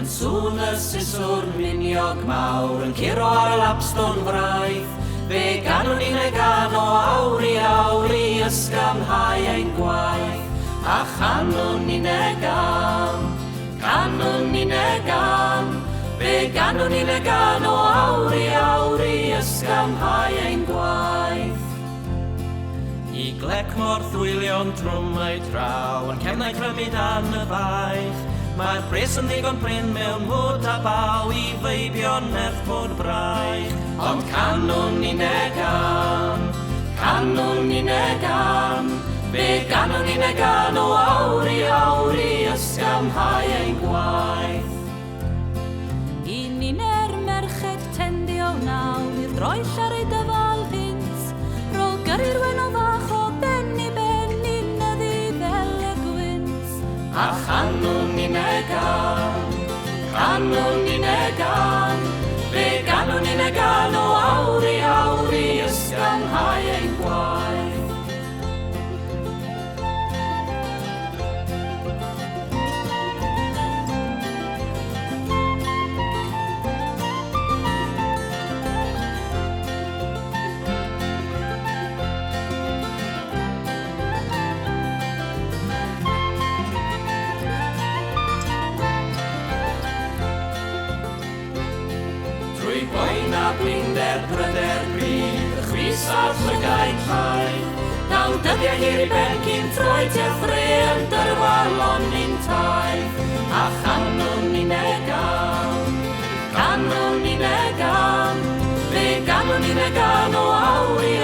Yn sŵn y siswr miniog mawr yn curo ar y lapstone fraidd. Fe ganwn ni'n e gan o awri ysgamhau ein gwaith. A chanwn ni'n e gan, canwn ni'n e gan. Fe ganwn ni'n e gan o awri ysgamhau ein gwaith. I glec mor ddwylion drwm ei draw yn cefnau crymu dan y faich. Mae'r bres yn ddigon prin mewn mwd a baw i feibio'n nerth bod braich. Ond canwn ni'n e gan, canwn ni'n e gan. Fe ganwn ni'n e gan o awri ysgamhau ein gwaith. I ni'n merched tendio naw i'r droell ar ei dyfal hint. Rôl gyrru'r wen o fach o ben i nyddi fel y gwynt. A chanwn ni'n e gan, canwn ni'n e gan. Fe ganwn ni'n e gan o awri ysgamhau ein gwaith. Drwy boen a blinder bryder bryd, y chwys a'r llygaid llai. Naw dyddiau hir i ben cyn troi tua thre yn dyrwalon ni'n taith. A chanwn ni'n e gan, canwn ni'n e gan. Fe ganwn ni'n e gan o awri